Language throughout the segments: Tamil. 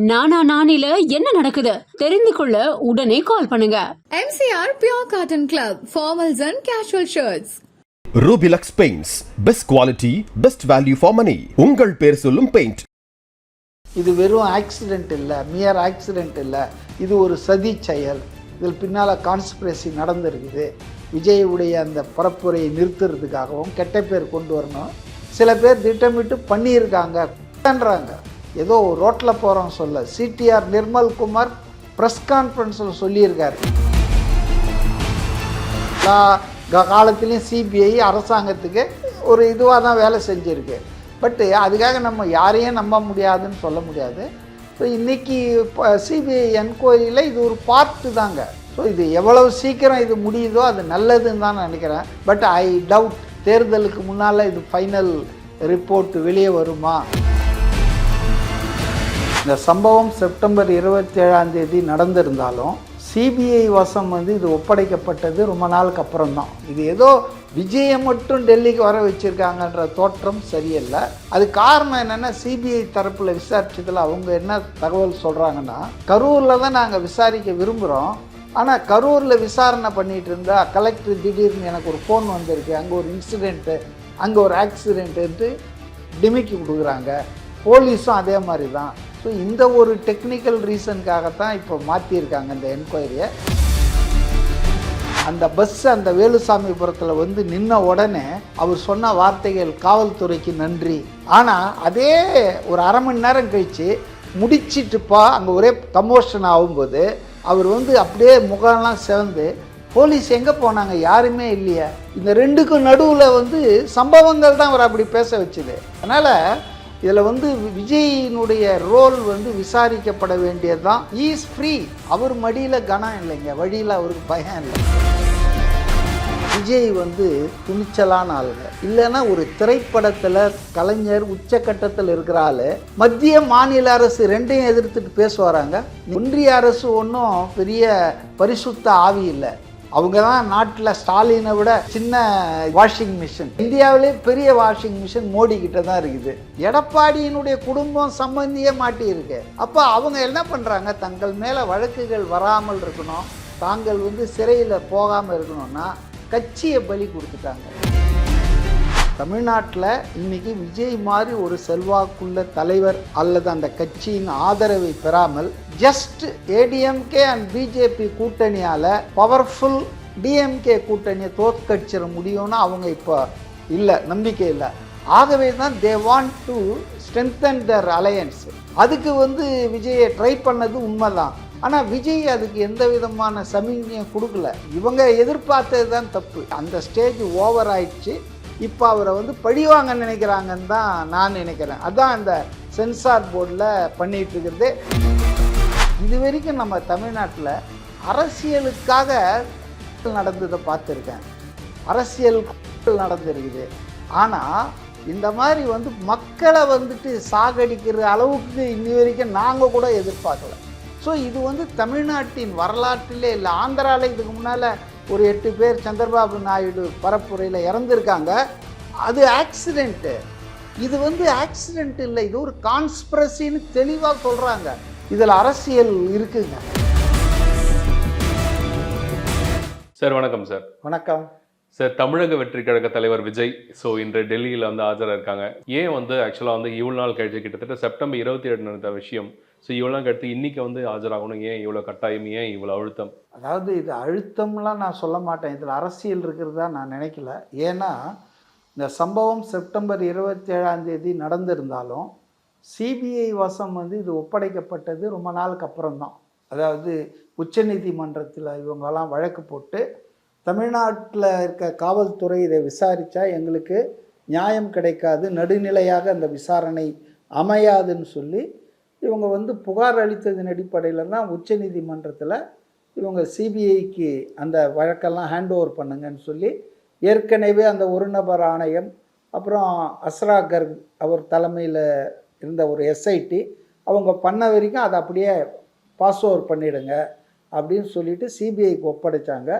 நானா நானில என்ன நடக்குது தெரிந்து கொள்ள உடனே கால் பண்ணுங்க. MCR Pure Cotton Club, formals and casual shirts. Rubilux Paints, best quality, best value for money. உங்கள் பேர் சொல்லும் பெயிண்ட். இது வெறும் ஆக்சிடென்ட் இல்லை, மியர் ஆக்சிடென்ட் இல்லை, இது ஒரு சதி செயல். இதில் பின்னால் கான்ஸ்பிரசி நடந்திருக்குது. விஜயுடைய அந்த பரப்புரையை நிறுத்துறதுக்காகவும் கெட்ட பேர் கொண்டு வரணும் சில பேர் திட்டமிட்டு பண்ணியிருக்காங்கன்றாங்க. ஏதோ ரோட்டில் போகிறோம் சொல்ல சிடிஆர் நிர்மல்குமார் ப்ரெஸ் கான்ஃபரன்ஸில் சொல்லியிருக்காரு. காலத்துலேயும் சிபிஐ அரசாங்கத்துக்கு ஒரு இதுவாக தான் வேலை செஞ்சுருக்கு. பட்டு அதுக்காக நம்ம யாரையும் நம்ப முடியாதுன்னு சொல்ல முடியாது. ஸோ இன்றைக்கி சிபிஐ என்கொயரியில் இது ஒரு பார்ட்டு தாங்க. ஸோ இது எவ்வளவு சீக்கிரம் இது முடியுதோ அது நல்லதுன்னு தான் நினைக்கிறேன். பட் ஐ டவுட் தேர்தலுக்கு முன்னால் இது ஃபைனல் ரிப்போர்ட் வெளியே வருமா. இந்த சம்பவம் செப்டம்பர் 27 நடந்திருந்தாலும் சிபிஐ வசம் இது ஒப்படைக்கப்பட்டது ரொம்ப நாளுக்கு அப்புறம் தான். இது ஏதோ விஜயை மட்டும் டெல்லிக்கு வர வச்சுருக்காங்கன்ற தோற்றம் சரியில்லை. அது காரணம் என்னென்னா சிபிஐ தரப்பில் விசாரிச்சதில் அவங்க என்ன தகவல் சொல்கிறாங்கன்னா, கரூரில் தான் நாங்கள் விசாரிக்க விரும்புகிறோம், ஆனால் கரூரில் விசாரணை பண்ணிகிட்டு இருந்தால் கலெக்டர் திடீர்னு எனக்கு ஒரு ஃபோன் வந்திருக்கு, அங்கே ஒரு இன்சிடெண்ட்டு, அங்கே ஒரு ஆக்சிடென்ட்டு டிமிக்கி கொடுக்குறாங்க. போலீஸும் அதே மாதிரி தான். ஸோ இந்த ஒரு டெக்னிக்கல் ரீசனுக்காகத்தான் இப்போ மாற்றியிருக்காங்க இந்த என்கொயரியை. அந்த பஸ் அந்த வேலுசாமிபுரத்தில் நின்ன உடனே அவர் சொன்ன வார்த்தைகள் காவல்துறைக்கு நன்றி. ஆனால் அதே ஒரு அரை மணி நேரம் கழித்து முடிச்சிட்டுப்பா அங்கே ஒரே கமோஷன் ஆகும்போது அவர் அப்படியே முகம்லாம் சிவந்து போலீஸ் எங்கே போனாங்க, யாருமே இல்லையா. இந்த ரெண்டுக்கும் நடுவில் சம்பவங்கள் தான் அவர் அப்படி பேச வச்சுது. அதனால் இதில் விஜயினுடைய ரோல் விசாரிக்கப்பட வேண்டியது தான். Is free. அவர் மடியில் கனம் இல்லைங்க, வழியில் அவருக்கு பயம் இல்லை. விஜய் துணிச்சலான ஆளுங்க. இல்லைன்னா ஒரு திரைப்படத்தில் கலைஞர் உச்சக்கட்டத்தில் இருக்கிற ஆள் மத்திய மாநில அரசு ரெண்டையும் எதிர்த்துட்டு பேசுவாராங்க. ஒன்றிய அரசு ஒன்றும் பெரிய பரிசுத்த ஆவி இல்லை. அவங்க தான் நாட்டில் ஸ்டாலினை விட சின்ன வாஷிங் மிஷின். இந்தியாவிலே பெரிய வாஷிங் மிஷின் மோடி கிட்ட தான் இருக்குது. எடப்பாடியினுடைய குடும்பம் சம்பந்தியே மாட்டியிருக்கு. அப்போ அவங்க என்ன பண்ணுறாங்க, தங்கள் மேலே வழக்குகள் வராமல் இருக்கணும், தாங்கள் சிறையில் போகாமல் இருக்கணும்னா கட்சியை பலி கொடுத்துட்டாங்க. தமிழ்நாட்டில் இன்றைக்கி விஜய் மாதிரி ஒரு செல்வாக்குள்ள தலைவர் அல்லது அந்த கட்சியின் ஆதரவை பெறாமல் ஜஸ்ட் ஏடிஎம்கே அண்ட் பிஜேபி கூட்டணியால் பவர்ஃபுல் டிஎம்கே கூட்டணியை தோற்கடிச்சிட முடியும்னு அவங்க இப்போ இல்லை, நம்பிக்கை இல்லை. ஆகவே தான் they want to strengthen their alliance. அதுக்கு விஜயை ட்ரை பண்ணது உண்மைதான். ஆனால் விஜய் அதுக்கு எந்த விதமான சமிக்ஞையும் கொடுக்கல. இவங்க எதிர்பார்த்தது தான் தப்பு. அந்த ஸ்டேஜ் ஓவர் ஆயிடுச்சு. இப்போ அவரை பழிவாங்க நினைக்கிறாங்கன்னு தான் நான் நினைக்கிறேன். அதுதான் அந்த சென்சார் போர்டில் பண்ணிகிட்டு இருக்கிறது. இது வரைக்கும் நம்ம தமிழ்நாட்டில் அரசியலுக்காக நடந்ததை பார்த்துருக்கேன், அரசியல் நடந்திருக்குது. ஆனால் இந்த மாதிரி மக்களை சாகடிக்கிற அளவுக்கு இன்னி வரைக்கும் நாங்கள் கூட எதிர்பார்க்கல. ஸோ இது தமிழ்நாட்டின் வரலாற்றிலே இல்லை. ஆந்திராவில் இதுக்கு முன்னால் ஒரு 8 பேர் சந்திரபாபு நாயுடு பரப்புரையில் இறந்துருக்காங்க. அது ஆக்சிடெண்ட்டு. இது ஆக்சிடெண்ட் இல்லை, இது ஒரு கான்ஸ்பிரசின்னு தெளிவாக சொல்கிறாங்க. இதில் அரசியல் இருக்குங்க. சார் வணக்கம். சார் வணக்கம் சார். தமிழக வெற்றி கழக தலைவர் விஜய் இன்று டெல்லியில் ஆஜராக இருக்காங்க. ஏன் ஆக்சுவலாக இவ்வளோ நாள் கழிச்சு, கிட்டத்தட்ட செப்டம்பர் 27 நடந்த விஷயம், இவ்வளோ நாள் கழித்து இன்றைக்கி ஆஜராகணும், ஏன் இவ்வளோ கட்டாயம், ஏன் இவ்வளோ அழுத்தம்? அதாவது இது அழுத்தம்லாம் நான் சொல்ல மாட்டேன், இதில் அரசியல் இருக்கிறதா நான் நினைக்கல. ஏன்னா இந்த சம்பவம் செப்டம்பர் 27 நடந்திருந்தாலும் சிபிஐ வசம் இது ஒப்படைக்கப்பட்டது ரொம்ப நாளுக்கு அப்புறம் தான். அதாவது உச்சநீதிமன்றத்தில் இவங்கெல்லாம் வழக்கு போட்டு தமிழ்நாட்டில் இருக்க காவல்துறை இதை விசாரித்தா எங்களுக்கு நியாயம் கிடைக்காது, நடுநிலையாக அந்த விசாரணை அமையாதுன்னு சொல்லி இவங்க புகார் அளித்ததன் அடிப்படையில் தான் உச்சநீதிமன்றத்தில் இவங்க சிபிஐக்கு அந்த வழக்கெல்லாம் ஹேண்ட் ஓவர் பண்ணுங்கன்னு சொல்லி ஏற்கனவே அந்த ஒரு நபர் ஆணையம், அப்புறம் அஸ்ரா கர்க் அவர் தலைமையில் இருந்த ஒரு எஸ்ஐடி அவங்க பண்ண வரைக்கும் அதை அப்படியே பாஸ் ஓவர் பண்ணிவிடுங்க அப்படின்னு சொல்லிட்டு சிபிஐக்கு ஒப்படைச்சாங்க.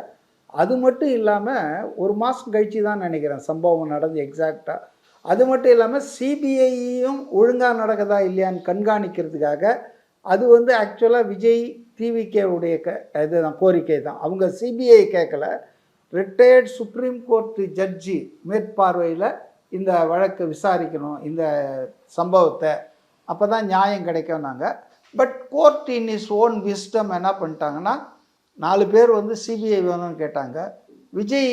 அது மட்டும் இல்லாமல் ஒரு மாதம் கழித்து தான் நினைக்கிறேன் சம்பவம் நடந்து எக்ஸாக்டாக. அது மட்டும் இல்லாமல் சிபிஐயும் ஒழுங்காக நடக்குதா இல்லையான்னு கண்காணிக்கிறதுக்காக அது வந்து ஆக்சுவலாக விஜய் டிவிகேவுடைய இதுதான் கோரிக்கை தான். அவங்க சிபிஐ கேட்கல, ரிட்டையர்ட் சுப்ரீம் கோர்ட் ஜட்ஜி மேற்பார்வையில் இந்த வழக்கை விசாரிக்கணும் இந்த சம்பவத்தை, அப்போ தான் நியாயம் கிடைக்கும்னாங்க. But court in is own wisdom என்ன பண்ணிட்டாங்கன்னா 4 பேர் வந்து சிபிஐ வேணும்னு கேட்டாங்க. விஜய்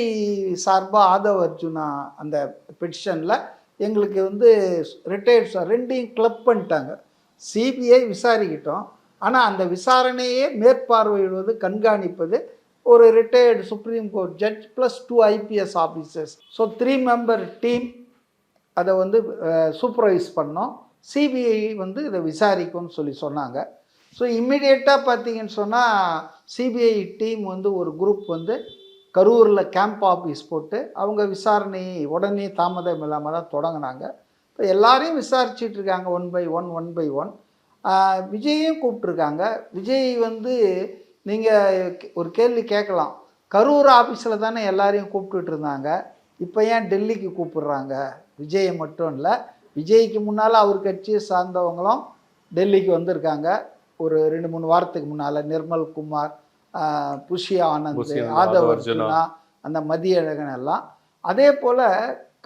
சார்பாக ஆதவ் அர்ஜுனா அந்த பெட்டிஷனில் எங்களுக்கு வந்து ரிட்டையர்ட் ரெண்டையும் கிளப் பண்ணிட்டாங்க. சிபிஐ விசாரிக்கிட்டோம், ஆனால் அந்த விசாரணையே மேற்பார்வையிடுவது கண்காணிப்பது ஒரு retired supreme court judge plus 2 IPS officers. So 3 member team அதை வந்து சூப்பர்வைஸ் பண்ணோம். சிபிஐ வந்து இதை விசாரிக்கும்னு சொல்லி சொன்னாங்க. ஸோ இம்மிடியேட்டாக பார்த்தீங்கன்னு சொன்னால் சிபிஐ டீம் வந்து ஒரு குரூப் வந்து கரூரில் கேம்ப் ஆஃபீஸ் போட்டு அவங்க விசாரணை உடனே தாமதம் இல்லாமல் தான் தொடங்கினாங்க. இப்போ எல்லாரையும் விசாரிச்சுட்டு இருக்காங்க ஒன் பை ஒன். விஜயையும் கூப்பிட்ருக்காங்க. விஜய் வந்து நீங்கள் ஒரு கேள்வி கேட்கலாம், கரூர் ஆஃபீஸில் தானே எல்லாரையும் கூப்பிட்டுட்டு இருந்தாங்க, இப்போ ஏன் டெல்லிக்கு கூப்பிடுறாங்க? விஜயை மட்டும் இல்லை, விஜய்க்கு முன்னால் அவர் கட்சியை சார்ந்தவங்களும் டெல்லிக்கு வந்திருக்காங்க. ஒரு 2-3 வாரத்துக்கு முன்னால் நிர்மல் குமார், புஷி ஆனந்த், ஆதவ் அர்ஜுனா, அந்த மதியழகன் எல்லாம். அதே போல்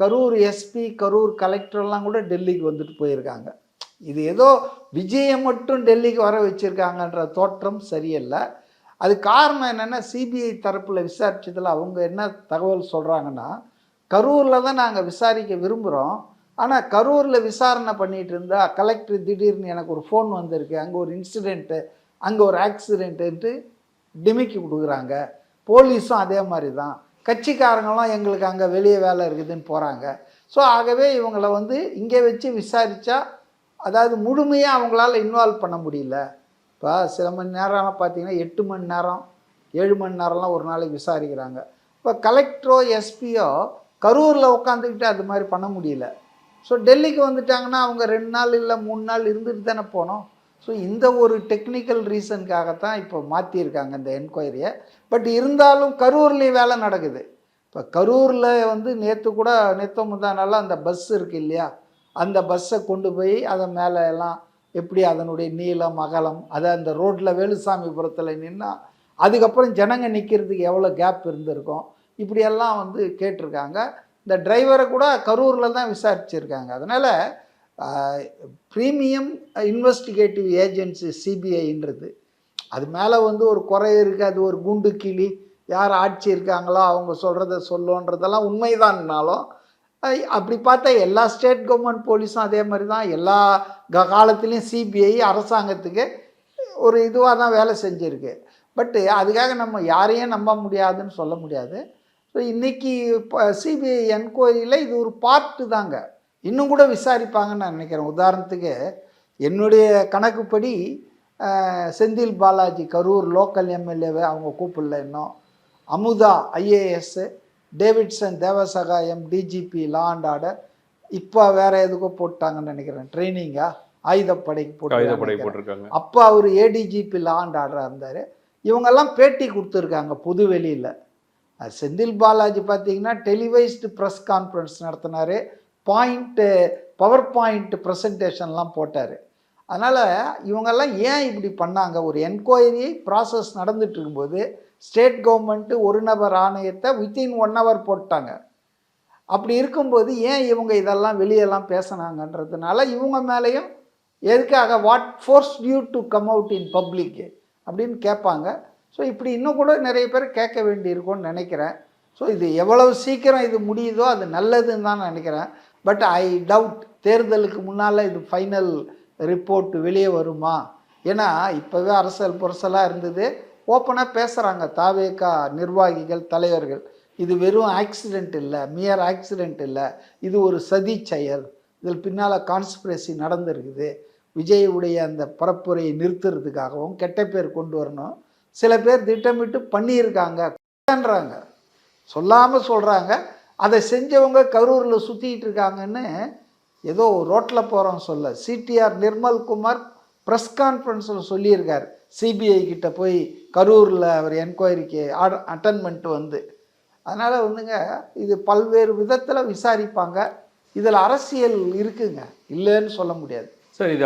கரூர் எஸ்பி, கரூர் கலெக்டர்லாம் கூட டெல்லிக்கு வந்துட்டு போயிருக்காங்க. இது ஏதோ விஜயை மட்டும் டெல்லிக்கு வர வச்சுருக்காங்கன்ற தோற்றம் சரியில்லை. அது காரணம் என்னென்னா, சிபிஐ தரப்பில் விசாரித்ததில் அவங்க என்ன தகவல் சொல்கிறாங்கன்னா, கரூரில் தான் நாங்கள் விசாரிக்க விரும்புகிறோம், ஆனால் கரூரில் விசாரணை பண்ணிகிட்டு இருந்தால் கலெக்டர் திடீர்னு எனக்கு ஒரு ஃபோன் வந்திருக்கு, அங்கே ஒரு இன்சிடெண்ட்டு, அங்கே ஒரு ஆக்சிடெண்ட்டுன்ட்டு டிமிக்கி கொடுக்குறாங்க. போலீஸும் அதே மாதிரி தான், கட்சிக்காரங்களும் எங்களுக்கு அங்கே வெளியே வேலை இருக்குதுன்னு போகிறாங்க. ஸோ ஆகவே இவங்களை வந்து இங்கே வச்சு விசாரித்தா, அதாவது முழுமையாக அவங்களால இன்வால்வ் பண்ண முடியல. இப்போ சில மணி நேரம்லாம் பார்த்தீங்கன்னா 8 மணி நேரம் 7 மணி நேரம்லாம் ஒரு நாளைக்கு விசாரிக்கிறாங்க. இப்போ கலெக்டரோ எஸ்பியோ கரூரில் உட்காந்துக்கிட்டு அது மாதிரி பண்ண முடியல. ஸோ டெல்லிக்கு வந்துட்டாங்கன்னா அவங்க 2 நாள் இல்லை 3 நாள் இருந்துட்டு தானே போனோம். ஸோ இந்த ஒரு டெக்னிக்கல் ரீசனுக்காகத்தான் இப்போ மாற்றியிருக்காங்க இந்த என்கொயரியை. பட் இருந்தாலும் கரூர்லேயும் வேலை நடக்குது. இப்போ கரூரில் வந்து நேற்று முந்தா நாள் அந்த பஸ் இருக்குது இல்லையா, அந்த பஸ்ஸை கொண்டு போய் அதை மேலே எல்லாம் எப்படி அதனுடைய நீளம் அகலம், அதை அந்த ரோட்டில் வேலுசாமிபுரத்தில் நின்னா அதுக்கப்புறம் ஜனங்க நிற்கிறதுக்கு எவ்வளோ கேப் இருந்திருக்கும், இப்படியெல்லாம் வந்து கேட்டிருக்காங்க. இந்த டிரைவரை கூட கரூரில் தான் விசாரிச்சிருக்காங்க. அதனால் ப்ரீமியம் இன்வெஸ்டிகேட்டிவ் ஏஜென்சி சிபிஐன்றது, அது மேலே வந்து ஒரு குறை இருக்குது, அது ஒரு குண்டு கிளி, யார் ஆட்சி இருக்காங்களோ அவங்க சொல்கிறத சொல்லுன்றதெல்லாம் உண்மைதான்னாலும், அப்படி பார்த்தா எல்லா ஸ்டேட் கவர்மெண்ட் போலீஸும் அதே மாதிரி தான். எல்லா காலத்துலேயும் சிபிஐ அரசாங்கத்துக்கு ஒரு இதுவாக தான் வேலை செஞ்சுருக்கு. பட்டு அதுக்காக நம்ம யாரையும் நம்ப முடியாதுன்னு சொல்ல முடியாது. ஸோ இன்றைக்கி சிபிஐ என்கொயரியில் இது ஒரு பார்ட்டு தாங்க, இன்னும் கூட விசாரிப்பாங்கன்னு நான் நினைக்கிறேன். உதாரணத்துக்கு என்னுடைய கணக்குப்படி செந்தில் பாலாஜி கரூர் லோக்கல் எம்எல்ஏவை அவங்க கூப்பிடல இன்னும். Amudha IAS, Davidson Devasahayam DGP law and order, இப்போ வேறு எதுக்கோ போட்டாங்கன்னு நினைக்கிறேன், ட்ரைனிங்காக ஆயுதப்படைக்கு போட்டிருக்காங்க. அப்போ அவர் ஏடிஜிபி லா அண்ட் ஆர்டராக இருந்தார். இவங்கெல்லாம் பேட்டி கொடுத்துருக்காங்க பொது வெளியில். செந்தில் பாலாஜி பார்த்தீங்கன்னா டெலிவைஸ்டு ப்ரெஸ் கான்ஃபரன்ஸ் நடத்தினார், பவர் பாயிண்ட் ப்ரெசன்டேஷன்லாம் போட்டார். அதனால் இவங்கெல்லாம் ஏன் இப்படி பண்ணாங்க? ஒரு என்கொயரி ப்ராசஸ் நடந்துட்டு இருக்கும்போது ஸ்டேட் கவர்மெண்ட்டு ஒரு நபர் ஆணையத்தை வித்தின் 1 hour போட்டாங்க. அப்படி இருக்கும்போது ஏன் இவங்க இதெல்லாம் வெளியெல்லாம் பேசினாங்கன்றதுனால இவங்க மேலேயும் எதுக்காக what force you to come out in public அப்படின்னு கேட்பாங்க. ஸோ இப்படி இன்னும் கூட நிறைய பேர் கேட்க வேண்டியிருக்கும்னு நினைக்கிறேன். ஸோ இது எவ்வளவு சீக்கிரம் இது முடியுதோ அது நல்லதுன்னு தான் நினைக்கிறேன். பட் ஐ டவுட் தேர்தலுக்கு முன்னால் இது ஃபைனல் ரிப்போர்ட் வெளியே வருமா? ஏன்னா இப்போவே அரசியல் புரசலாக இருந்தது, ஓப்பனாக பேசுகிறாங்க தாவேகா நிர்வாகிகள் தலைவர்கள், இது வெறும் ஆக்சிடெண்ட் இல்லை, மியர் ஆக்சிடெண்ட் இல்லை, இது ஒரு சதி செயல், இதில் பின்னால் கான்ஸ்பிரசி நடந்திருக்குது, விஜயுடைய அந்த பரப்புரையை நிறுத்துறதுக்காகவும் கெட்ட பேர் கொண்டு வரணும் சில பேர் திட்டமிட்டு பண்ணியிருக்காங்கன்றாங்க, சொல்லாமல் சொல்கிறாங்க. அதை செஞ்சவங்க கரூரில் சுற்றிக்கிட்டு இருக்காங்கன்னு ஏதோ ரோட்டில் போகிறோம் சொல்ல. சிடிஆர் நிர்மல் குமார் ப்ரெஸ் கான்ஃபரன்ஸில் சொல்லியிருக்கார், சிபிஐ கிட்ட போய் கரூரில் அவர் என்கொயரிக்கு அட்டன் பண்ணிட்டு வந்து. அதனால் வந்துங்க இது பல்வேறு விதத்தில் விசாரிப்பாங்க. இதில் அரசியல் இருக்குங்க, இல்லைன்னு சொல்ல முடியாது. சார் இது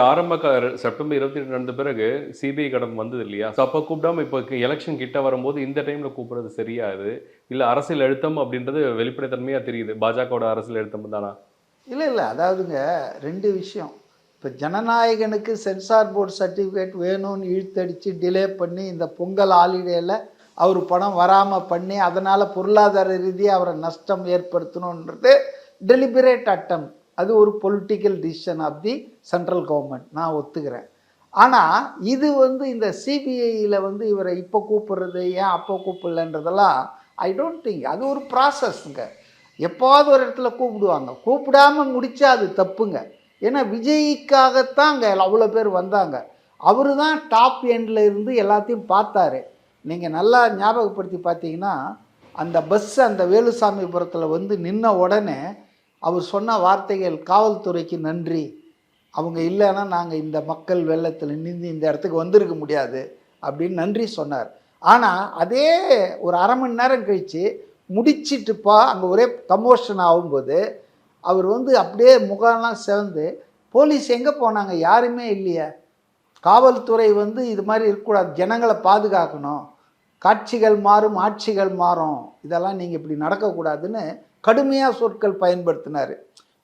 செப்டம்பர் 28 நடந்த பிறகு சிபிஐ கடன் வந்தது இல்லையா? ஸோ அப்போ கூப்பிடாம இப்போ எலெக்ஷன் கிட்ட வரும்போது இந்த டைமில் கூப்பிடுறது சரியா அது? இல்லை அரசியல் அழுத்தம் அப்படின்றது வெளிப்படைத்தன்மையாக தெரியுது. பாஜகவோட அரசியல் அழுத்தம் தானா? இல்லை அதாவதுங்க 2 விஷயம். இப்போ ஜனநாயகனுக்கு சென்சார் போர்டு சர்டிஃபிகேட் வேணும்னு இழுத்தடிச்சு டிலே பண்ணி இந்த பொங்கல் ஹாலிடேயில் அவர் பணம் வராமல் பண்ணி அதனால் பொருளாதார ரீதியாக அவரை நஷ்டம் ஏற்படுத்தணுன்றது டெலிபரேட் அட்டம். அது ஒரு political decision of the central government, நான் ஒத்துக்கிறேன். ஆனால் இது இந்த சிபிஐயில் இவரை இப்போ கூப்பிடுறது ஏன் அப்போ கூப்பிடலன்றதெல்லாம் ஐ டோன்ட் திங்க். அது ஒரு ப்ராசஸ்ங்க. எப்போவாவது ஒரு இடத்துல கூப்பிடுவாங்க, கூப்பிடாமல் முடித்தா அது தப்புங்க. ஏன்னா விஜய்க்காகத்தான் அங்கே அவ்வளோ பேர் வந்தாங்க. அவர் தான் டாப் எண்டில் இருந்து எல்லாத்தையும் பார்த்தாரு. நீங்கள் நல்லா ஞாபகப்படுத்தி பார்த்தீங்கன்னா அந்த பஸ் அந்த வேலுசாமிபுரத்தில் நின்ன உடனே அவர் சொன்ன வார்த்தைகள், காவல்துறைக்கு நன்றி, அவங்க இல்லைன்னா நாங்கள் இந்த மக்கள் வெள்ளத்தில் நின்று இந்த இடத்துக்கு வந்திருக்க முடியாது அப்படின்னு நன்றி சொன்னார். ஆனால் அதே ஒரு அரை மணி நேரம் கழித்து முடிச்சிட்டுப்பா அங்கே ஒரே கமோஷன் ஆகும்போது அவர் அப்படியே முகம்லாம் சிவந்து, போலீஸ் எங்கே போனாங்க, யாருமே இல்லையா, காவல்துறை இது மாதிரி இருக்கக்கூடாது, ஜனங்களை பாதுகாக்கணும், காட்சிகள் மாறும் ஆட்சிகள் மாறும், இதெல்லாம் நீங்கள் இப்படி நடக்கக்கூடாதுன்னு கடுமையாக சொற்கள் பயன்படுத்தினார்.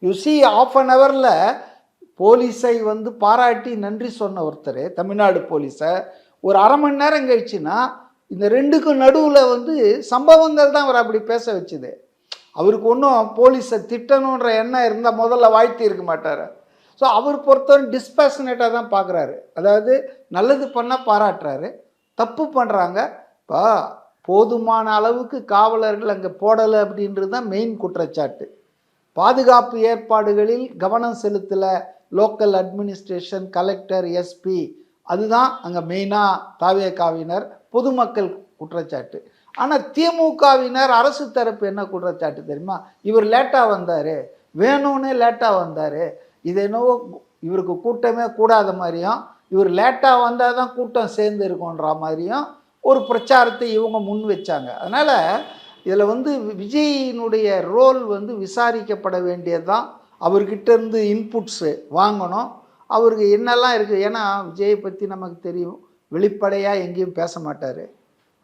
யூ சி ½ அன் ஹவரில் போலீஸை பாராட்டி நன்றி சொன்ன ஒருத்தர், தமிழ்நாடு போலீஸை, ஒரு அரை மணி நேரம் கழிச்சுன்னா இந்த ரெண்டுக்கும் நடுவில் சம்பவங்கள் தான் அவர் அப்படி பேச வச்சுது. அவருக்கு ஒன்றும் போலீஸை திட்டணுன்ற எண்ணம் இருந்தால் முதல்ல வாழ்த்தி இருக்க மாட்டார். ஸோ அவர் பொறுத்தவரை டிஸ்பேஷனேட்டாக தான் பார்க்குறாரு. அதாவது நல்லது பண்ணால் பாராட்டுறாரு, தப்பு பண்ணுறாங்க இப்போ போதுமான அளவுக்கு காவலர்கள் அங்கே போடலை அப்படின்றது தான் மெயின் குற்றச்சாட்டு. பாதுகாப்பு ஏற்பாடுகளில் கவனம் செலுத்தலை லோக்கல் அட்மினிஸ்ட்ரேஷன், கலெக்டர், எஸ்பி, அதுதான் அங்கே மெயினாக தாவேகாவினர் பொதுமக்கள் குற்றச்சாட்டு. ஆனால் திமுகவினர் அரசு தரப்பு என்ன குற்றச்சாட்டு தெரியுமா, இவர் லேட்டாக வந்தார், வேணும்னே லேட்டாக வந்தார், இது என்னவோ இவருக்கு கூட்டமே கூடாத மாதிரியும், இவர் லேட்டாக வந்தால் தான் கூட்டம் சேர்ந்து இருக்குன்ற மாதிரியும் ஒரு பிரச்சாரத்தை இவங்க முன் வச்சாங்க. அதனால் இதில் விஜயினுடைய ரோல் விசாரிக்கப்பட வேண்டியது தான். அவர்கிட்ட இருந்து இன்புட்ஸு வாங்கணும், அவருக்கு என்னெல்லாம் இருக்குது. ஏன்னா விஜயை பற்றி நமக்கு தெரியும், வெளிப்படையாக எங்கேயும் பேச மாட்டார்.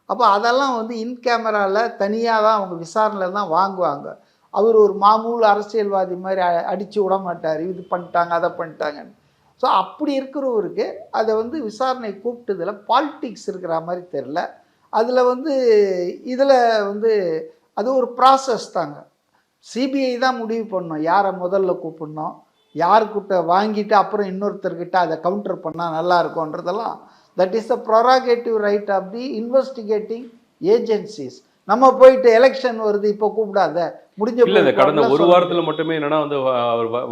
அப்போ அதெல்லாம் இன் கேமராவில் தனியாக தான் அவங்க விசாரணையில் தான் வாங்குவாங்க. அவர் ஒரு மாமூல் அரசியல்வாதி மாதிரி அடித்து விட மாட்டார், இது பண்ணிட்டாங்க அதை பண்ணிட்டாங்கன்னு. ஸோ அப்படி இருக்கிறவருக்கு அதை விசாரணை கூப்பிட்டதில் பாலிட்டிக்ஸ் இருக்கிற மாதிரி தெரில. அதில் இதில் அது ஒரு ப்ராசஸ் தாங்க. சிபிஐ தான் முடிவு பண்ணணும் யாரை முதல்ல கூப்பிடணும், யாருக்கிட்ட வாங்கிட்டு அப்புறம் இன்னொருத்தர்கிட்ட அதை கவுண்டர் பண்ணால் நல்லா இருக்கும்ன்றதெல்லாம் that is the prerogative right of the investigating agencies. நம்ம போயிட்டு எலெக்ஷன் வருது இப்போ கூப்பிடாத முடிஞ்ச இல்ல. கடந்த ஒரு வாரத்துல மட்டுமே என்னன்னா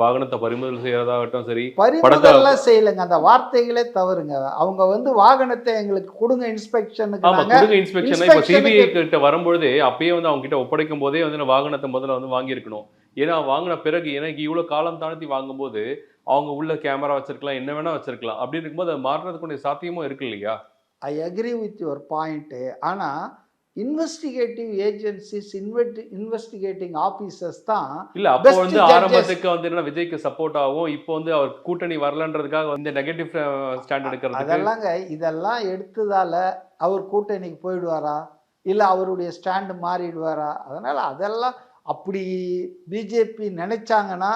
வாகனத்தை பறிமுதல் செய்யறதாகட்டும், சரி பறிமுதல்லாம் செய்யலைங்க, அந்த வார்த்தைகளே தவறுங்க. அவங்க வாகனத்தை எங்களுக்கு கொடுங்க இன்ஸ்பெக்ஷனுக்கு, இன்ஸ்பெக்ஷன் இப்போ சிபிஐ கிட்ட வரும்போதே அப்பயே அவங்க கிட்ட ஒப்படைக்கும் போதே வாகனத்தை முதல்ல வாங்கியிருக்கணும். ஏன்னா வாங்கின பிறகு எனக்கு இவ்வளவு காலம் தாழ்த்தி வாங்கும்போது அவங்க உள்ள கேமரா வச்சிருக்கலாம், என்ன வேணா வச்சிருக்கலாம். அப்படி இருக்கும்போது அது மாறுறதுக்குடைய சாத்தியமும் இருக்கு இல்லையா? I agree with your point. ஆனால் இன்வெஸ்டிகேட்டிவ் ஏஜென்சிஸ், இன்வெஸ்டிகேட்டிங் ஆபீசர்ஸ் தான் இல்ல. அப்போ ஆரம்பத்துக்கு விஜய்க்கு சப்போர்ட் ஆகும், இப்போ அவர் கூட்டணி வரலன்றதுக்காக நெகட்டிவ் ஸ்டாண்ட் எடுக்கிறது. அதெல்லாங்க இதெல்லாம் எடுத்ததால அவர் கூட்டணிக்கு போயிடுவாரா, இல்லை அவருடைய ஸ்டாண்டு மாறிடுவாரா? அதனால் அதெல்லாம் அப்படி பிஜேபி நினைச்சாங்கன்னா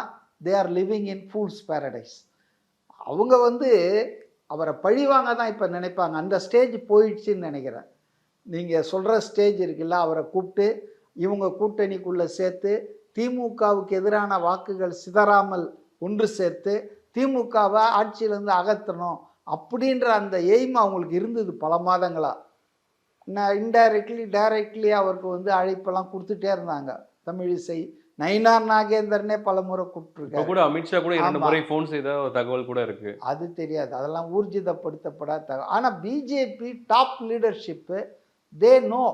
they are living in fool's paradise. அவங்க அவரை பழிவாங்க தான் இப்போ நினைப்பாங்க. அந்த ஸ்டேஜ் போயிடுச்சுன்னு நினைக்கிறேன். நீங்கள் சொல்கிற ஸ்டேஜ் இருக்குல்ல, அவரை கூப்பிட்டு இவங்க கூட்டணிக்குள்ளே சேர்த்து திமுகவுக்கு எதிரான வாக்குகள் சிதறாமல் ஒன்று சேர்த்து திமுகவை ஆட்சியிலேருந்து அகற்றணும் அப்படின்ற அந்த எய்ம் அவங்களுக்கு இருந்தது பல மாதங்களாக. இன்டைரக்ட்லி டைரக்ட்லி அவருக்கு அழைப்பெல்லாம் கொடுத்துட்டே இருந்தாங்க. தமிழிசை, நயினார் நாகேந்திரனே பல முறை கூப்பிட்டுருக்காரு. கூட அமித்ஷா கூட 2 முறை ஃபோன் செய்த தகவல் கூட இருக்கு. அது தெரியாது, அதெல்லாம் ஊர்ஜிதப்படுத்தப்படாத தகவல். ஆனால் BJP top leadership they know.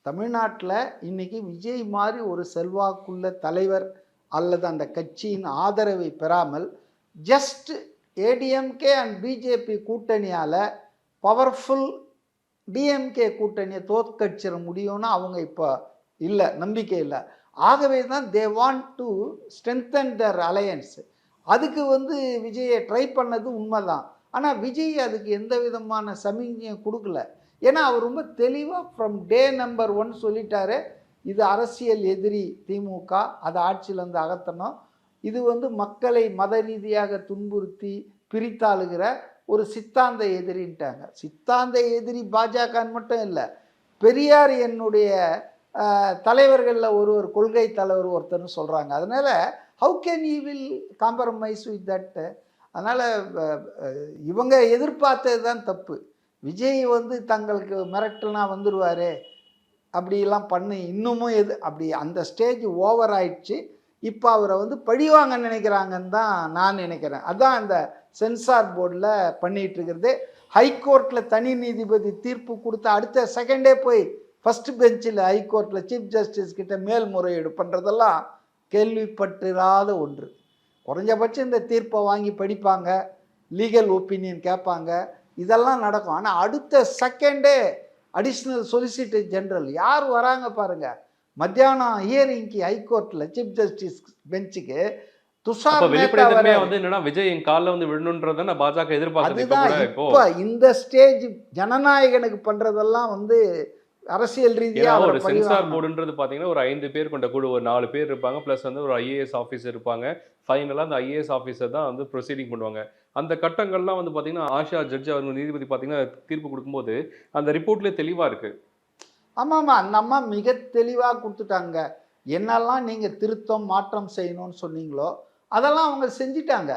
தமிழ்நாட்டில் இன்னைக்கு விஜய் மாதிரி ஒரு செல்வாக்குள்ள தலைவர் அல்லது அந்த கட்சியின் ஆதரவை பெறாமல் ஜஸ்ட் ஏடிஎம்கே அண்ட் பிஜேபி கூட்டணியால் பவர்ஃபுல் டிஎம்கே கூட்டணியை தோற்கடிச்சிட முடியும்னு அவங்க இப்போ இல்லை, நம்பிக்கை இல்லை. ஆகவே தான் they want to strengthen their alliance. அதுக்கு வந்து விஜயை ட்ரை பண்ணது உண்மைதான். ஆனால் விஜய் அதுக்கு எந்த விதமான சமிக்ஞையும் கொடுக்கல. ஏன்னா அவர் ரொம்ப தெளிவாக ஃப்ரம் டே நம்பர் 1 சொல்லிட்டாரு, இது அரசியல் எதிரி திமுக, அதை ஆட்சியிலேருந்து அகற்றணும். இது வந்து மக்களை மத ரீதியாக துன்புறுத்தி பிரித்தாளுகிற ஒரு சித்தாந்த எதிரின்ட்டாங்க. சித்தாந்த எதிரி பாஜகன்னு மட்டும் இல்லை, பெரியார் என்னுடைய தலைவர்களில் ஒருவர், கொள்கை தலைவர் ஒருத்தர்னு சொல்கிறாங்க. அதனால் how can you will compromise with that? அதனால் இவங்க எதிர்பார்த்தது தான் தப்பு. விஜய் வந்து தங்களுக்கு மிரட்டல்னா வந்துடுவார் அப்படிலாம் பண்ணி இன்னமும் அப்படி அந்த ஸ்டேஜ் ஓவர் ஆயிடுச்சு. இப்போ அவரை வந்து பழிவாங்க நினைக்கிறாங்கன்னு தான் நான் நினைக்கிறேன். அதுதான் அந்த சென்சார் போர்டில் பண்ணிகிட்டு இருக்கிறது. ஹைகோர்ட்டில் தனி நீதிபதி தீர்ப்பு கொடுத்த அடுத்த செகண்டே போய் ஃபஸ்ட்டு பெஞ்சில் ஹைகோர்ட்டில் சீஃப் ஜஸ்டிஸ் கிட்ட மேல்முறையீடு பண்ணுறதெல்லாம் கேள்விப்பட்டிராத ஒன்று. குறைஞ்சபட்சம் இந்த தீர்ப்பை வாங்கி படிப்பாங்க, லீகல் ஒப்பீனியன் கேட்பாங்க, இதெல்லாம் நடக்கும். ஆனால் அடுத்த செகண்டே அடிஷ்னல் சொலிசிட்டர் ஜெனரல் யார் வராங்க பாருங்கள், மத்தியானம் ஹியரிங்க்கு ஹைகோர்ட்டில் சீஃப் ஜஸ்டிஸ் பெஞ்சுக்கு துஷார் வெளிப்படையா வந்து என்னன்னா விஜய் என் காலில் வந்து விழணுன்றத பாஜக எதிர்பார்க்குது. இப்போ இந்த ஸ்டேஜ் ஜனநாயகனுக்கு பண்றதெல்லாம் வந்து அரசியல் ரீதியாக ஒரு சென்சார் போர்டுன்றது பார்த்தீங்கன்னா ஒரு 5 பேர் கொண்ட குழு, ஒரு 4 பேர் இருப்பாங்க, ப்ளஸ் வந்து ஒரு ஐஏஎஸ் ஆஃபீஸர் இருப்பாங்க. ஃபைனலாக அந்த ஐஏஎஸ் ஆஃபீஸர் தான் வந்து ப்ரொசீடிங் பண்ணுவாங்க. அந்த கட்டங்கள்லாம் வந்து பார்த்தீங்கன்னா ஆஷா ஜட்ஜ் அவங்க நீதிபதி பார்த்தீங்கன்னா தீர்ப்பு கொடுக்கும்போது அந்த ரிப்போர்ட்லேயே தெளிவாக இருக்குது. ஆமாம்மா, அந்த அம்மா மிக தெளிவாக கொடுத்துட்டாங்க. என்னெல்லாம் நீங்கள் திருத்தம் மாற்றம் செய்யணும்னு சொன்னீங்களோ அதெல்லாம் அவங்க செஞ்சிட்டாங்க.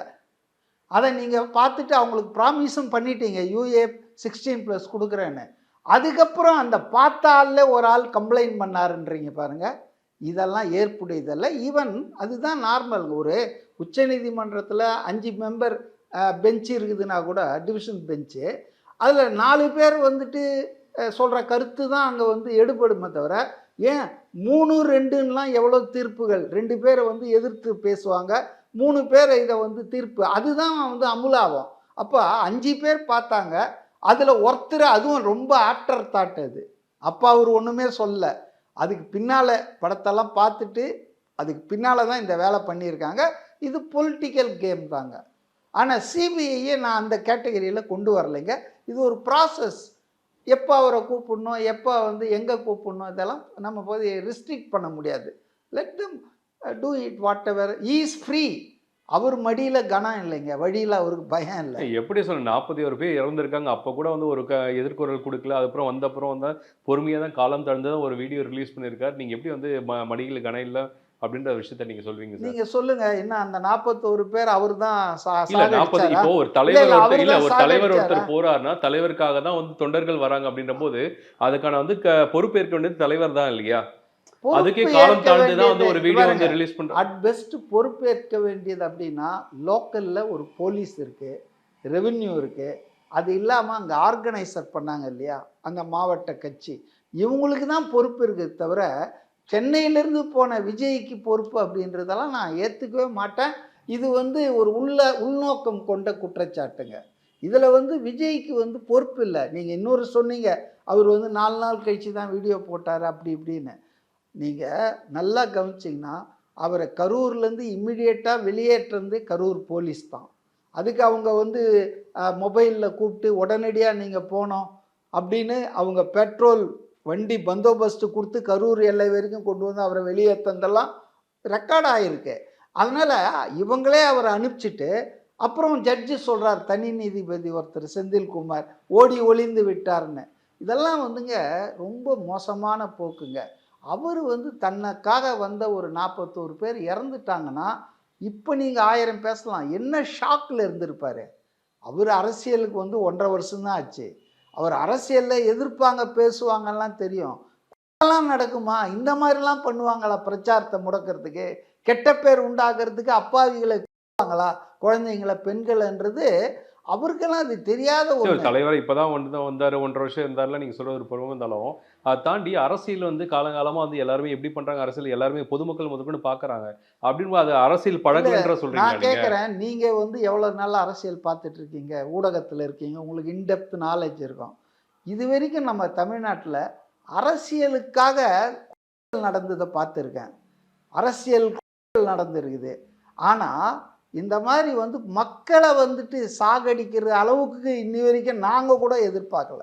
அதை நீங்கள் பார்த்துட்டு அவங்களுக்கு ப்ராமிஸும் பண்ணிட்டீங்க, UA 16+ கொடுக்குறேன்னு. அதுக்கப்புறம் அந்த பார்த்தால ஒரு ஆள் கம்ப்ளைண்ட் பண்ணாருன்றீங்க பாருங்கள், இதெல்லாம் ஏற்புடையதல்ல. ஈவன் அதுதான் நார்மல். ஒரு உச்சநீதிமன்றத்தில் 5 மெம்பர் பெஞ்சு இருக்குதுன்னா கூட, டிவிஷன் பெஞ்சு, அதில் 4 பேர் வந்துட்டு சொல்கிற கருத்து தான் அங்கே வந்து எடுபடுமே தவிர, ஏன் 3-2லாம் எவ்வளோ தீர்ப்புகள், 2 பேரை வந்து எதிர்த்து பேசுவாங்க, 3 பேர் இதை வந்து தீர்ப்பு, அதுதான் வந்து அமுலாகும். அப்போ 5 பேர் பார்த்தாங்க, அதில் ஒருத்தர், அதுவும் ரொம்ப ஆஃப்டர் தாட் அது. அப்போ அவர் ஒன்றுமே சொல்ல, அதுக்கு பின்னால் படத்தெல்லாம் பார்த்துட்டு அதுக்கு பின்னால் தான் இந்த வேலை பண்ணியிருக்காங்க. இது பொலிட்டிக்கல் கேம் தாங்க. ஆனால் சிபிஐயை நான் அந்த கேட்டகரியில் கொண்டு வரலைங்க. இது ஒரு ப்ராசஸ். எப்போ அவரை கூப்பிடணும், எப்போ வந்து எங்கே கூப்பிடணும், இதெல்லாம் நம்ம போய் ரெஸ்ட்ரிக்ட் பண்ண முடியாது. Let them do it whatever, is free. அவர் மடியில் கனம் இல்லைங்க, வழியில் அவருக்கு பயம் இல்லை. எப்படி சொல்ல 41 பேர் இறந்துருக்காங்க, அப்போ கூட வந்து ஒரு எதிர்குரல் கொடுக்கல. அதுக்கப்புறம் வந்தப்புறம் வந்து பொறுமையாக தான் காலம் தழுந்து தான் ஒரு வீடியோ ரிலீஸ் பண்ணியிருக்காரு. நீங்கள் எப்படி வந்து மடியில் கனம் இல்லை அப்படின்ற விஷயத்த நீங்க சொல்றீங்க சார்? நீங்க சொல்லுங்க, என்ன அந்த 41 பேர் அவர் தான் இல்ல 40 இப்போ ஒரு தலைவர் ஒரு தலைவர் ஒருத்தர் போறாருன்னா தலைவருக்காக தான் வந்து தொண்டர்கள் வராங்க அப்படின்ற போது அதுக்கான வந்து பொறுப்பேற்க வேண்டியது தலைவர் தான் இல்லையா? அதுக்கே காலம் தாழ்ந்து தான் வந்து ஒரு வீடியோ வந்து ரிலீஸ் பண்றாங்க. அட் பெஸ்ட் பொறுப்பேற்க வேண்டியது அப்படின்னா லோக்கல்ல ஒரு போலீஸ் இருக்கு, ரெவென்யூ இருக்கு, அது இல்லாம அங்க ஆர்கனைசர் பண்ணாங்க இல்லையா அந்த மாவட்ட கட்சி, இவங்களுக்கு தான் பொறுப்பு இருக்கு தவிர சென்னையிலேருந்து போன விஜய்க்கு பொறுப்பு அப்படின்றதெல்லாம் நான் ஏற்றுக்கவே மாட்டேன். இது வந்து ஒரு உள்நோக்கம் கொண்ட குற்றச்சாட்டுங்க. இதில் வந்து விஜய்க்கு வந்து பொறுப்பு இல்லை. நீங்கள் இன்னொரு சொன்னீங்க, அவர் வந்து 4 நாள் கழிச்சு தான் வீடியோ போட்டார் அப்படி இப்படின்னு. நீங்கள் நல்லா கவனிச்சிங்கன்னா அவரை கரூர்லேருந்து இம்மிடியேட்டாக வெளியேற்றது கரூர் போலீஸ் தான். அதுக்கு அவங்க வந்து மொபைலில் கூப்பிட்டு உடனடியாக நீங்கள் போனோம் அப்படின்னு அவங்க பெட்ரோல் வண்டி பந்தோபஸ்து கொடுத்து கரூர் எல்லை வரைக்கும் கொண்டு வந்து அவரை வெளியேற்றதெல்லாம் ரெக்கார்ட் ஆகிருக்கு. அதனால் இவங்களே அவரை அனுப்பிச்சிட்டு அப்புறம் ஜட்ஜு சொல்கிறார், தனி நீதிபதி ஒருத்தர் செந்தில்குமார் ஓடி ஒளிந்து விட்டார்னு. இதெல்லாம் வந்துங்க ரொம்ப மோசமான போக்குங்க. அவர் வந்து தன்னைக்காக வந்த ஒரு 41 பேர் இறந்துட்டாங்கன்னா இப்போ நீங்கள் 1000 பேசலாம். என்ன ஷாக்கில் இருந்திருப்பார் அவர். அரசியலுக்கு வந்து 1.5 வருஷம்தான் ஆச்சு. அவர் அரசியலில் எதிர்ப்பாங்க பேசுவாங்கலாம் தெரியும். அதெல்லாம் நடக்குமா? இந்த மாதிரிலாம் பண்ணுவாங்களா? பிரச்சாரத்தை முடக்கிறதுக்கு, கெட்ட பேர் உண்டாகிறதுக்கு அப்பாவிகளை வாங்களா, குழந்தைங்களை, பெண்கள்ன்றது அவருக்கெல்லாம் அது தெரியாத ஒரு தலைவர். இப்போதான் வந்தார், 1.5 வருஷம் இருந்தார்ல. நீங்கள் சொல்கிற ஒரு பருவம் இருந்தாலும் அதை தாண்டி அரசியல் வந்து காலங்காலமாக வந்து எல்லாருமே எப்படி பண்ணுறாங்க, அரசியல் எல்லாருமே பொதுமக்கள் முதற்கொண்டு பார்க்குறாங்க அப்படின்னு அது அரசியல் பழகுன்ற சொல்கிறீங்க. நான் கேட்குறேன், நீங்கள் வந்து எவ்வளோ நாள் அரசியல் பார்த்துட்டு இருக்கீங்க, ஊடகத்தில் இருக்கீங்க, உங்களுக்கு இன்டெப்த் நாலேஜ் இருக்கும். இது வரைக்கும் நம்ம தமிழ்நாட்டில் அரசியலுக்காக நடந்ததை பார்த்துருக்கேன், அரசியல் நடந்துருக்குது. ஆனால் இந்த மாதிரி வந்து மக்களை வந்துட்டு சாகடிக்கிற அளவுக்கு இன்னி வரைக்கும் நாங்கள் கூட எதிர்பார்க்கல.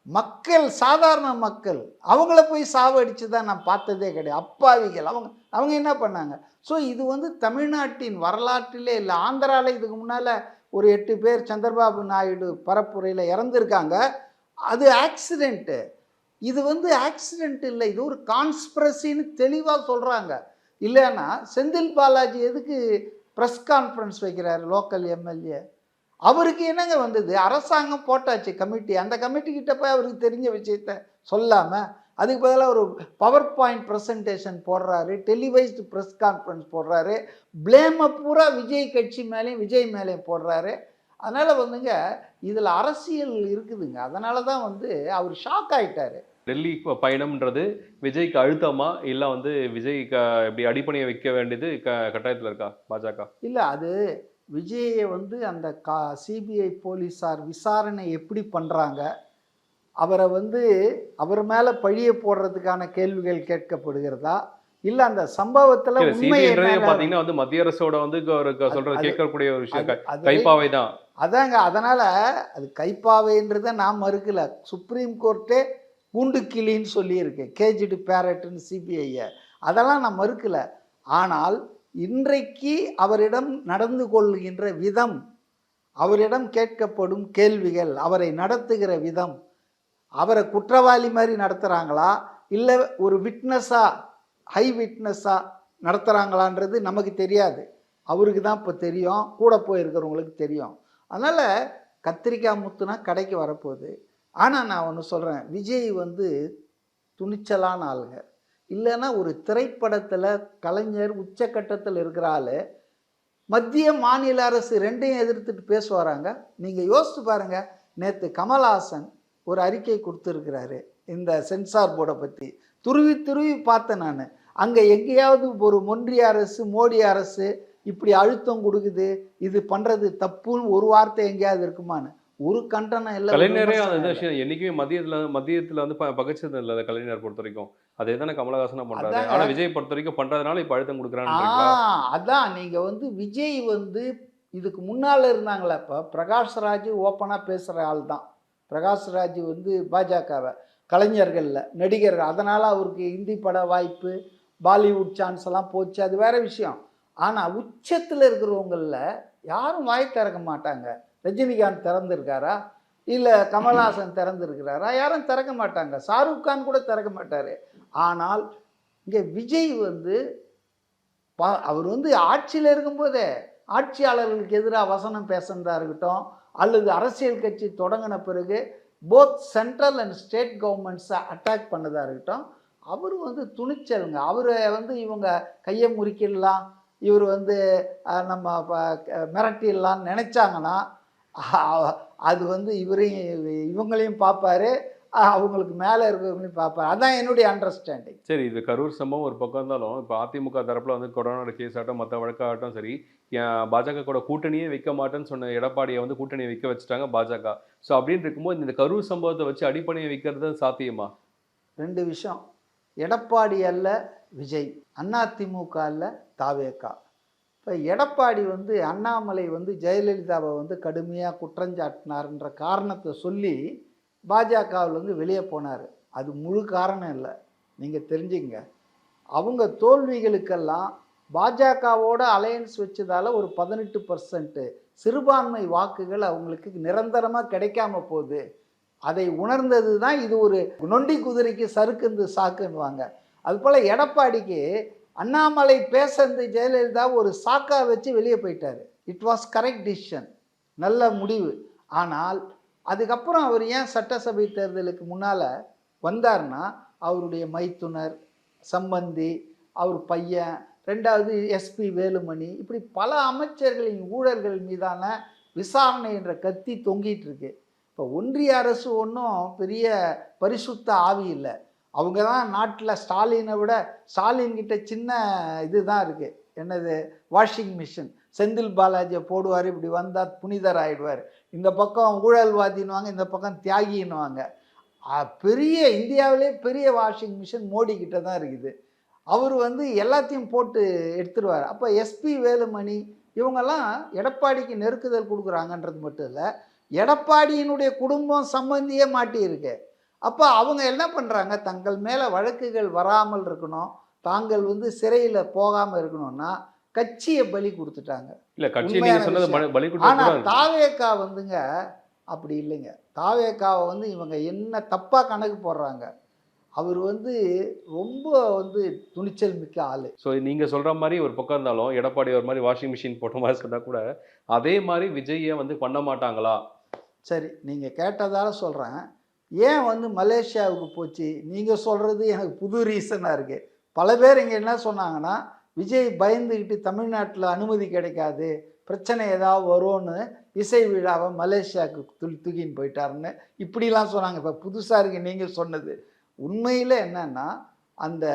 மக்கள், சாதாரண மக்கள், அவங்கள போய் சாவடிச்சு தான் நான் பார்த்ததே கிடையாது. அப்பாவிகள் அவங்க என்ன பண்ணாங்க? ஸோ இது வந்து தமிழ்நாட்டின் வரலாற்றிலே இல்லை. ஆந்திராவில் இதுக்கு முன்னால் ஒரு 8 பேர் சந்திரபாபு நாயுடு பரப்புரையில் இறந்துருக்காங்க. அது ஆக்சிடெண்ட்டு. இது வந்து ஆக்சிடெண்ட் இல்லை, இது ஒரு கான்ஸ்பிரசின்னு தெளிவாக சொல்கிறாங்க. இல்லைன்னா செந்தில் பாலாஜி எதுக்கு ப்ரெஸ் கான்ஃபரன்ஸ் வைக்கிறாரு லோக்கல் எம்எல்ஏ? அவருக்கு என்னங்க வந்தது? அரசாங்கம் போட்டாச்சு கமிட்டி, அந்த கமிட்டிக்கிட்ட போய் அவருக்கு தெரிஞ்ச விஷயத்த சொல்லாமல் அதுக்கு பதிலாக ஒரு பவர் பாயிண்ட் ப்ரெசன்டேஷன் போடுறாரு, டெலிவைஸ்டு ப்ரெஸ் கான்ஃபரன்ஸ் போடுறாரு, பிளேமை பூரா விஜய் கட்சி மேலேயும் விஜய் மேலேயும் போடுறாரு. அதனால் வந்துங்க இதில் அரசியல் இருக்குதுங்க. அதனால தான் வந்து அவர் ஷாக் ஆகிட்டார். டெல்லி பயணம்ன்றது விஜய்க்கு அழுத்தமா இல்லை வந்து விஜய் இப்படி அடிப்படையை வைக்க வேண்டியது கட்டாயத்தில் இருக்கா பாஜக? இல்லை, அது விஜயை வந்து அந்த சிபிஐ போலீஸார் விசாரணை எப்படி பண்ணுறாங்க, அவரை வந்து அவர் மேலே பழியை போடுறதுக்கான கேள்விகள் கேட்கப்படுகிறதா, இல்லை அந்த சம்பவத்தில் பார்த்தீங்கன்னா வந்து மத்திய அரசோட வந்து சொல்றது கேட்கக்கூடிய ஒரு விஷயம் கைப்பாவை தான். அதாங்க, அதனால் அது கைப்பாவைன்றதை நான் மறுக்கல. சுப்ரீம் கோர்ட்டே கூண்டு கிளின்னு சொல்லியிருக்கு, கேஜிடு பேரட்டுன்னு சிபிஐயை, அதெல்லாம் நான் மறுக்கல. ஆனால் இன்றைக்கு அவரிடம் நடந்து கொள்கின்ற விதம், அவரிடம் கேட்கப்படும் கேள்விகள், அவரை நடத்துகிற விதம், அவரை குற்றவாளி மாதிரி நடத்துகிறாங்களா இல்லை ஒரு விட்னஸாக ஹை விட்னஸாக நடத்துகிறாங்களான்றது நமக்கு தெரியாது. அவருக்கு தான் இப்போ தெரியும், கூட போயிருக்கிறவங்களுக்கு தெரியும். அதனால் கத்திரிக்காய் முத்துனா கடைக்கு வரப்போகுது. ஆனால் நான் ஒன்று சொல்கிறேன், விஜய் வந்து துணிச்சலான ஆளுங்க. இல்லைன்னா ஒரு திரைப்படத்தில் கலைஞர் உச்சக்கட்டத்தில் இருக்கிற ஆள் மத்திய மாநில அரசு ரெண்டையும் எதிர்த்துட்டு பேசுவாராங்க? நீங்கள் யோசித்து பாருங்கள். நேற்று கமல்ஹாசன் ஒரு அறிக்கை கொடுத்துருக்கிறாரு இந்த சென்சார் போர்டை பற்றி. துருவி துருவி பார்த்தேன் நான். அங்கே எங்கேயாவது ஒரு ஒன்றிய அரசு, மோடி அரசு இப்படி அழுத்தம் கொடுக்குது, இது பண்ணுறது தப்புன்னு ஒரு வார்த்தை எங்கேயாவது இருக்குமான்னு? ஒரு கண்டனம் இல்லை. கலைஞரே அந்த விஷயம் என்னைக்குமே மத்தியத்தில் வந்து பகச்சது இல்லை கலைஞர் பொறுத்த வரைக்கும். அதே தானே கமலஹாசனா பண்றாரு. ஆனால் விஜய் பொறுத்த வரைக்கும் பண்றதுனால இப்போ அழுத்தம் கொடுக்குறான்னு. அதான் நீங்கள் வந்து விஜய் வந்து இதுக்கு முன்னால் இருந்தாங்களே, இப்போ பிரகாஷ்ராஜ் ஓப்பனாக பேசுகிற ஆள் தான். பிரகாஷ்ராஜ் வந்து பாஜகவை கலைஞர்களில் நடிகர்கள், அதனால் அவருக்கு ஹிந்தி பட வாய்ப்பு, பாலிவுட் சான்ஸ் எல்லாம் போச்சு, அது வேற விஷயம். ஆனால் உச்சத்தில் இருக்கிறவங்களில் யாரும் வாய் திறக்க மாட்டாங்க. ரஜினிகாந்த் திறந்துருக்காரா, இல்லை கமல்ஹாசன் திறந்துருக்கிறாரா? யாரும் திறக்க மாட்டாங்க. ஷாருக் கான் கூட திறக்க மாட்டார். ஆனால் இங்கே விஜய் வந்து அவர் வந்து ஆட்சியில் இருக்கும்போதே ஆட்சியாளர்களுக்கு எதிராக வசனம் பேசுனதாக இருக்கட்டும், அல்லது அரசியல் கட்சி தொடங்கின பிறகு போத் சென்ட்ரல் அண்ட் ஸ்டேட் கவர்மெண்ட்ஸை அட்டாக் பண்ணதாக இருக்கட்டும், அவர் வந்து துணிச்சலுங்க. அவரை வந்து இவங்க கையை முறிக்கிடலாம், இவர் வந்து நம்ம மிரட்டிடலான்னு நினச்சாங்கன்னா அது வந்து இவங்களையும் பார்ப்பாரு, அவங்களுக்கு மேலே இருக்கிறவங்களையும் பார்ப்பாரு. அதான் என்னுடைய அண்டர்ஸ்டாண்டிங். சரி, இது கரூர் சம்பவம் ஒரு பக்கம் இருந்தாலும் இப்போ அதிமுக தரப்பில் வந்து கொரோனா கேஸ் ஆகட்டும் மற்ற வழக்காகட்டும் சரி, பாஜக கூட கூட்டணியே வைக்க மாட்டேன்னு சொன்ன எடப்பாடியை வந்து கூட்டணியை வைக்க வச்சுட்டாங்க பாஜக. ஸோ அப்படின்னு இருக்கும்போது இந்த கரூர் சம்பவத்தை வச்சு அடிப்படையை வைக்கிறது சாத்தியமா? 2 விஷயம். எடப்பாடி அல்ல விஜய், அதிமுக அல்ல தாவேகா. இப்போ எடப்பாடி வந்து அண்ணாமலை வந்து ஜெயலலிதாவை வந்து கடுமையாக குற்றஞ்சாட்டினார்ன்ற காரணத்தை சொல்லி பாஜகவில் வந்து வெளியே போனார். அது முழு காரணம் இல்லை, நீங்கள் தெரிஞ்சுங்க. அவங்க தோல்விகளுக்கெல்லாம் பாஜகவோட அலையன்ஸ் வச்சதால் ஒரு 18% சிறுபான்மை வாக்குகள் அவங்களுக்கு நிரந்தரமாக கிடைக்காம போகுது. அதை உணர்ந்தது தான் இது. ஒரு நொண்டி குதிரைக்கு சறுக்குந்து சாக்குன்னுவாங்க. அதுபோல் எடப்பாடிக்கு அண்ணாமலை பேசுறது ஜெயலலிதா ஒரு சாக்கா வச்சு வெளியே போயிட்டார். இட் வாஸ் கரெக்ட் டிசிஷன், நல்ல முடிவு. ஆனால் அதுக்கப்புறம் அவர் ஏன் சட்டசபை தேர்தலுக்கு முன்னால் வந்தார்னா, அவருடைய மைத்துனர், சம்பந்தி, அவர் பையன், 2வது எஸ்பி வேலுமணி, இப்படி பல அமைச்சர்களின் ஊழல்கள் மீதான விசாரணை என்ற கத்தி தொங்கிட்டு இருக்கு. இப்போ ஒன்றிய அரசு ஒன்றும் பெரிய பரிசுத்த ஆவி இல்லை. அவங்க தான் நாட்டில் ஸ்டாலினை விட, ஸ்டாலின்கிட்ட சின்ன இது தான் இருக்குது, என்னது வாஷிங் மிஷின். செந்தில் பாலாஜியை போடுவார், இப்படி வந்தால் புனிதர் ஆகிடுவார். இந்த பக்கம் ஊழல்வாதின்னுவாங்க, இந்த பக்கம் தியாகின்னுவாங்க. பெரிய இந்தியாவிலே பெரிய வாஷிங் மிஷின் மோடி கிட்ட தான் இருக்குது. அவர் வந்து எல்லாத்தையும் போட்டு எடுத்துருவார். அப்போ எஸ்பி வேலுமணி, இவங்கெல்லாம் எடப்பாடிக்கு நெருக்குதல் கொடுக்குறாங்கன்றது மட்டும் இல்லை, எடப்பாடியினுடைய குடும்பம் சம்பந்தியே மாட்டியிருக்கு. அப்போ அவங்க என்ன பண்ணுறாங்க, தங்கள் மேலே வழக்குகள் வராமல் இருக்கணும், தாங்கள் வந்து சிறையில் போகாமல் இருக்கணும்னா கட்சியை பலி கொடுத்துட்டாங்க. இல்ல கட்சி நீங்க சொன்னது பலி ஆனால் கொடுத்து தாவேக்கா வந்துங்க அப்படி இல்லைங்க. தாவேக்காவை வந்து இவங்க என்ன தப்பாக கணக்கு போடுறாங்க. அவர் வந்து ரொம்ப வந்து துணிச்சல் மிக்க ஆள். ஸோ நீங்க சொல்ற மாதிரி ஒரு பக்கம் இருந்தாலும் எடப்பாடி ஒரு மாதிரி வாஷிங் மிஷின் போட்ட மாதிரி சொன்னா கூட அதே மாதிரி விஜயை வந்து பண்ண மாட்டாங்களா? சரி, நீங்கள் கேட்டதால சொல்கிறேன். ஏன் வந்து மலேசியாவுக்கு போச்சு, நீங்கள் சொல்கிறது எனக்கு புது ரீசனாக இருக்குது. பல பேர் இங்கே என்ன சொன்னாங்கன்னா, விஜய் பயந்துக்கிட்டு தமிழ்நாட்டில் அனுமதி கிடைக்காது, பிரச்சனை ஏதாவது வரும்னு இசை விழாவை மலேசியாவுக்கு தூக்கின்னு போயிட்டாருன்னு இப்படிலாம் சொன்னாங்க. இப்போ புதுசாக இருக்குது நீங்கள் சொன்னது. உண்மையில் என்னன்னா, அந்த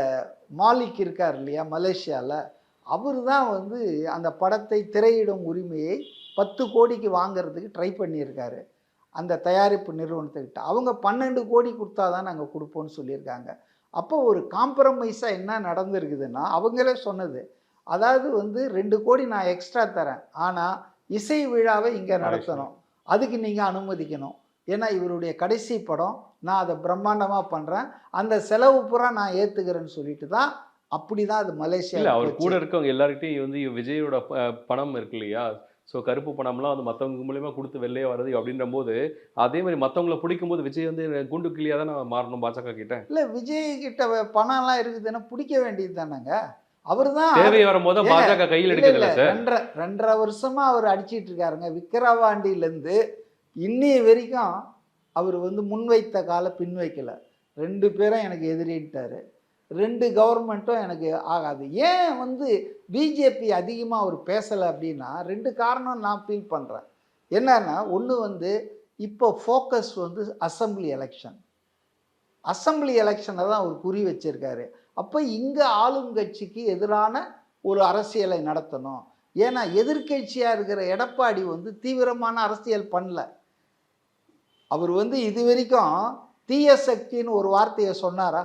மாலிக் இருக்கார் இல்லையா மலேசியாவில், அவர் தான் வந்து அந்த படத்தை திரையிடும் உரிமையை 10 கோடிக்கு வாங்கிறதுக்கு ட்ரை பண்ணியிருக்காரு அந்த தயாரிப்பு நிறுவனத்துக்கிட்ட. அவங்க 12 கோடி கொடுத்தா தான் நாங்கள் கொடுப்போம்னு சொல்லியிருக்காங்க. அப்போ ஒரு காம்ப்ரமைஸாக என்ன நடந்திருக்குதுன்னா, அவங்களே சொன்னது, அதாவது வந்து 2 கோடி நான் எக்ஸ்ட்ரா தரேன், ஆனால் இசை விழாவை இங்கே நடத்தணும், அதுக்கு நீங்கள் அனுமதிக்கணும், ஏன்னா இவருடைய கடைசி படம், நான் அதை பிரம்மாண்டமாக பண்ணுறேன், அந்த செலவு பூரா நான் ஏற்றுக்கிறேன்னு சொல்லிட்டு தான் அப்படி தான் அது மலேசியா. அவர் கூட இருக்கவங்க எல்லார்கிட்டையும் வந்து விஜயோட பணம் இருக்கு இல்லையா, ஸோ கருப்பு பணம்லாம் வந்து மற்றவங்க மூலியமாக கொடுத்து வெளியே வர்றது அப்படின்ற போது அதே மாதிரி மற்றவங்களை பிடிக்கும் போது விஜய் வந்து குண்டு கிளியாக தான் நான் மாறணும் பாஜக கிட்ட. இல்லை, விஜய் கிட்ட பணம்லாம் இருக்குதுன்னா பிடிக்க வேண்டியது தானேங்க. அவர் தான் தேவை வரும்போது பாஜக கையில் எடுக்கிறதில்ல சார். 2.5 வருஷமா அவர் அடிச்சிட்டு இருக்காருங்க. விக்கிரவாண்டியிலேருந்து இன்னைய வரைக்கும் அவர் வந்து முன்வைத்த கால பின் வைக்கல. 2 பேரும் எனக்கு எதிரிட்டாரு, 2 கவர்மெண்ட்டும் எனக்கு ஆகாது. ஏன் வந்து பிஜேபி அதிகமாக அவர் பேசலை அப்படின்னா 2 காரணம் நான் ஃபீல் பண்ணுறேன். என்னன்னா, ஒன்று வந்து இப்போ ஃபோக்கஸ் வந்து அசம்பிளி எலெக்ஷனை தான் அவர் குறி வச்சிருக்காரு. அப்போ இங்கே ஆளும் கட்சிக்கு எதிரான ஒரு அரசியலை நடத்தணும். ஏன்னா எதிர்கட்சியாக இருக்கிற எடப்பாடி வந்து தீவிரமான அரசியல் பண்ணல. அவர் வந்து இது வரைக்கும் தீய சக்தின்னு ஒரு வார்த்தையை சொன்னாரா?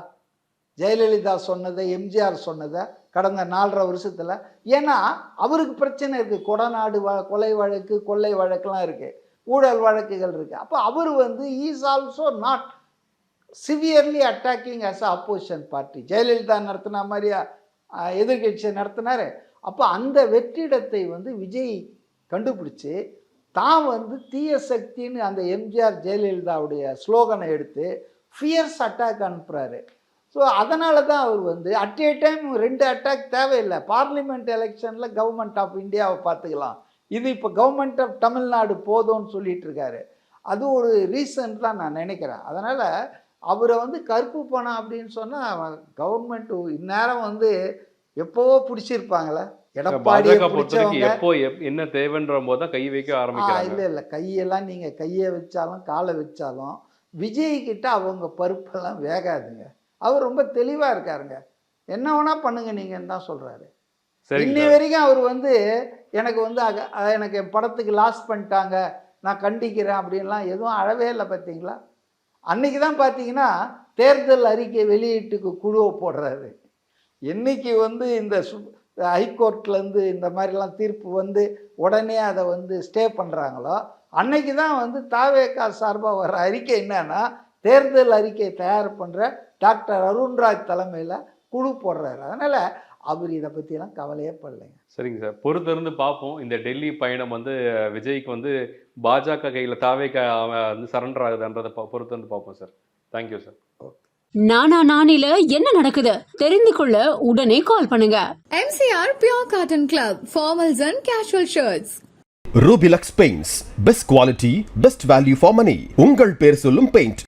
ஜெயலலிதா சொன்னதை, எம்ஜிஆர் சொன்னதை கடந்த 4.5 வருஷத்தில். ஏன்னா அவருக்கு பிரச்சனை இருக்குது, கொடநாடு கொலை வழக்கு, கொள்ளை வழக்கெல்லாம் இருக்குது, ஊழல் வழக்குகள் இருக்குது. அப்போ அவர் வந்து is also not severely attacking as opposition party. Jayalalithaa நடத்தின மாதிரி எதிர்கட்சியை நடத்தினார். அப்போ அந்த வெற்றிடத்தை வந்து விஜய் கண்டுபிடிச்சி தான் வந்து தீய சக்தின்னு அந்த எம்ஜிஆர் ஜெயலலிதாவுடைய ஸ்லோகனை எடுத்து ஃபியர்ஸ் அட்டாக் அனுப்புகிறாரு. ஸோ அதனால தான் அவர் வந்து அட் ஏ டைம் 2 அட்டாக் தேவையில்லை. பார்லிமெண்ட் எலெக்ஷனில் கவர்மெண்ட் ஆஃப் இந்தியாவை பார்த்துக்கலாம், இது இப்போ கவர்மெண்ட் ஆஃப் தமிழ்நாடு போதும்னு சொல்லிட்டு இருக்காரு. அது ஒரு ரீசன் தான் நான் நினைக்கிறேன். அதனால் அவரை வந்து கருப்பு பணம் அப்படின்னு சொன்னால் கவர்மெண்ட் இந்நேரம் வந்து எப்போவோ பிடிச்சிருப்பாங்களே. எடப்பாடியை பிடிச்சவங்க எப்போ என்ன தேவைன்ற போது தான் கை வைக்க ஆரம்பிக்கிறாங்க. இல்லை கையெல்லாம் நீங்கள் கையை வச்சாலும் காலை வச்சாலும் விஜய் கிட்ட அவங்க பருப்பெல்லாம் வேகாதுங்க. அவர் ரொம்ப தெளிவாக இருக்காருங்க. என்ன வேணா பண்ணுங்க நீங்கன்னு தான் சொல்கிறாரு. இன்னி வரைக்கும் அவர் வந்து எனக்கு வந்து எனக்கு என் படத்துக்கு லாஸ் பண்ணிட்டாங்க, நான் கண்டிக்கிறேன் அப்படின்லாம் எதுவும் அழவே இல்லை. பார்த்தீங்களா, அன்னைக்கு தான் பார்த்தீங்கன்னா தேர்தல் அறிக்கை வெளியீட்டுக்கு குழுவை போடுறாரு. என்னைக்கு வந்து இந்த ஹைகோர்ட்லேருந்து இந்த மாதிரிலாம் தீர்ப்பு வந்து உடனே அதை வந்து ஸ்டே பண்ணுறாங்களோ அன்னைக்கு தான் வந்து தாவேகா சார்பாக வர அறிக்கை என்னன்னா, தேர்தல் அறிக்கை தயார் பண்ணுற டாக்டர் அருண்ராஜ் தலைமையில் குழு போடுறாரு. அதனால் அவர் இதை பற்றிலாம் கவலையே படலைங்க. சரிங்க சார், பொறுத்திருந்து பார்ப்போம். இந்த டெல்லி பயணம் வந்து விஜய்க்கு வந்து பாஜக கையில் தாவேகா வந்து சரண்டர் ஆகுதுன்றதை பொறுத்திருந்து பார்ப்போம் சார். Thank you sir. நானில என்ன நடக்குது தெரிந்து கொள்ள உடனே கால் பண்ணுங்க. MCR Pure Cotton Club, formals and casual shirts. Rubilux Paints, best quality, best value for money. உங்கள் பேர் சொல்லும் பெயிண்ட்.